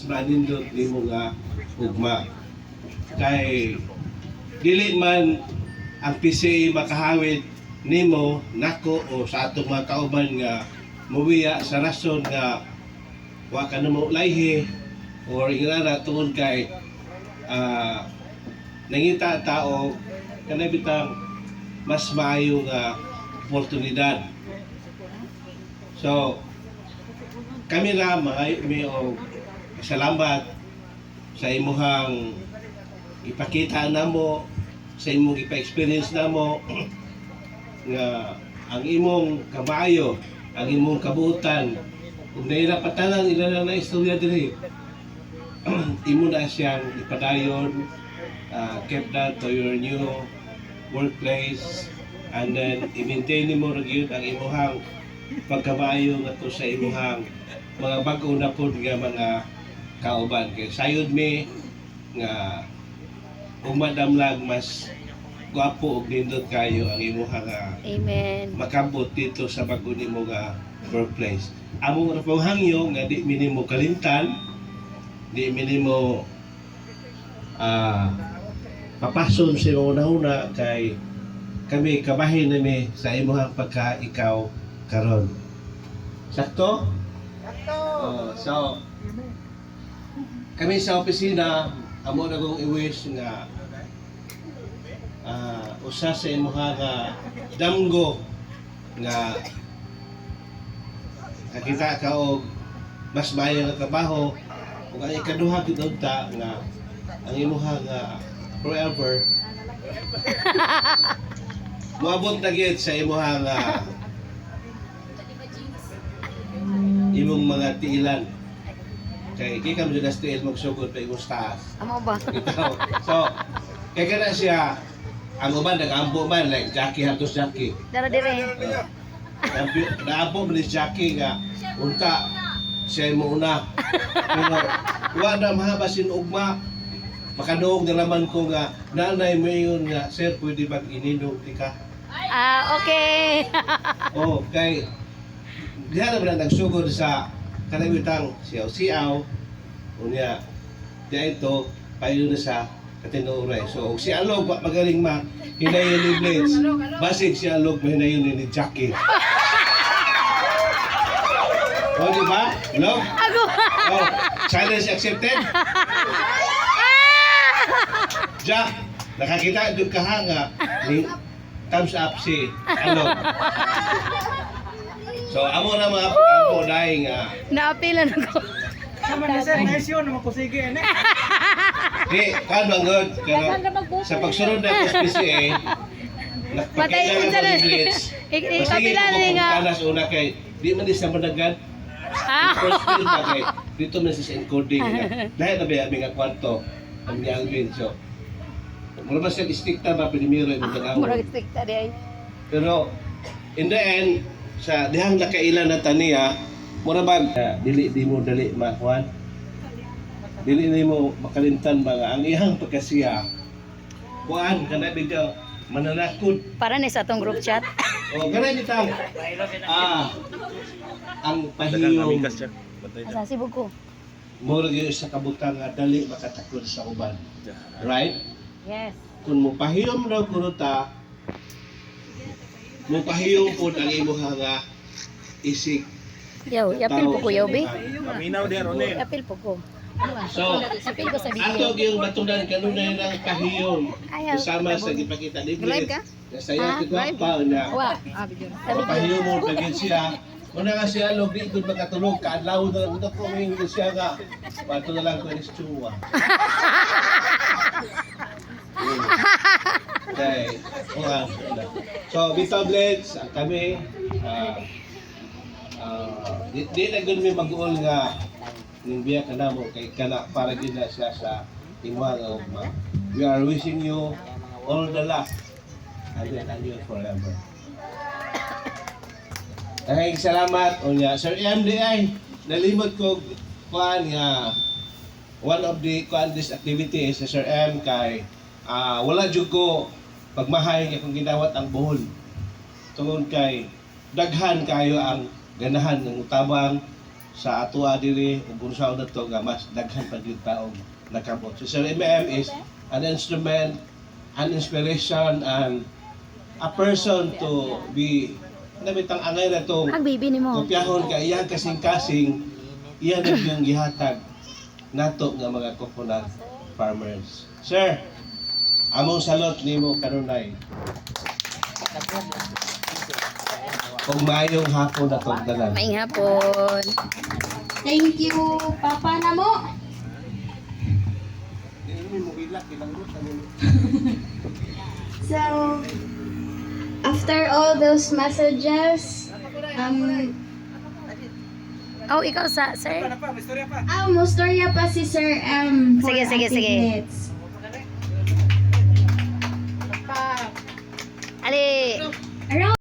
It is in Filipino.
manindot nimo nga ugma kay dili man ang PCA makahawid nimo nako o sa atong mga kauban nga muwiya sa rason nga wa ka na mo layhi or inara tuon kay nangita tao kanay bitang mas maayo nga oportunidad. So kami ra may salamat sa imuhang ipakita namo, sa imong ipa-experience namo nga ang imong kamayo, ang imong kabuutan, kung nahirapatanan ila na istorya diri, imo na siyang ipadayon, keep that to your new workplace, and then i-maintain mo rin yun ang imuhang pagkamayo nga to sa imuhang mga bago na po nga mga kauban. Kaya sayod mi nga umadamlag mas gwapo og nindot kayo ang imuhang Amen. makabot dito sa bago nimo nga workplace. Among hangyo nga di minimo kalimtan, di minimo papason sa una-una kay kami kabahin nami sa imuhang pagka-ikaw karon. Sakto? Sakto. So kami sa opisina amo na kong i-wish nga usa sa imuha nga damgo nga nakita ka og mas maayo nga trabaho ug ang ikaduha gid ta nga ang imuha nga forever moabot na gid sa imuha nga imong mga tiilan kay kikam jud as tiil magsugod pa imong taas. Amo ba? So kay kana siya ang uban nag-ampo man like Jackie hatos Jackie. Dara dire. Naampo man ni Jackie nga unta siya mo una. Pero wa na mahabasin ugma makaduog na naman ko nga nanay mo yun nga sir pwede bang ininom ka? Okay. Oh kay diha na nagsugod sa kanabitang siyaw-siyaw unya diya ito payo na sa katinuray. So si Alog magaling hinayon ni Blitz basig si Alog mahinayon ni Jackie. O diba? Alog? Ako. Oh, challenge accepted? Jack, nakakita doon ka nga ni thumbs up si Alog. So, amo na mga pagkampo dahil nga Naapilan ako. Sama na sir, ngayon naman ko sige na. di, kan manggod sa pagsunod na SPCA nakpakailangan ko ni Blitz masige ko kung kanas una kay di man di sa managan first field pa kay dito man sa encoding lahat na ba nga kwarto ang niyang bin so mula ba siya istikta ba pinimiro yung mga Murag istikta di ay. pero in the end sa dihang nakailan na taniya mura ba dili di mo dali makuan dili ni mo makalimtan ba nga ang iyang pagkasiya kuan kana bitaw mananakod Para ni sa atong group chat. o ganay bitaw ang pahiyong Asa si buko? mura gyud sa kabutang nga dali makatakod sa uban right Yes. kung mo pahiyom raw kuno ta mo pahiyom pud ang imong nga isig Yaw, yapil po ko yaw be. Paminaw din ron eh. Yapil po ko. so Yapil ko sa ato video. yung batunan kanunay ng pahiyom Ayaw. kasama sa gipakita ni Live ka? Saya ko pa na Wa. pahiyom mo pagin siya una nga siya log di gud makatulog kaadlaw na lang ko may siya nga pato na lang ko ni Chua okay so Bito Blitz kami di na gud may mag-uol nga ning biya kana mo kay kana para gid na siya sa imong ugma. We are wishing you all the luck and you forever. Ay salamat unya Sir MDI nalimot ko kuan nga one of the kuan this activity is Sir M kay wala jud ko pagmahay kay kung gidawat ang buhol tungod kay daghan kayo ang ganahan ng utabang sa atoa diri ug unsaon na to nga mas daghan pa gyud taong nakabot. Si Sir MM is an instrument, an inspiration, and a person to be namitang angay na to Ang baby ni mo. kopyahon ka iyang kasing-kasing iyan ang yung gihatag nato nga mga coconut farmers. Sir, among salot nimo kanunay. Kung mayong hapon na itong dalan. Maing hapon. Thank you, Papa Namo. So, after all those messages, Oh, ikaw sa, sir? mustorya pa si Sir M. for Sige. minutes. Ali. Around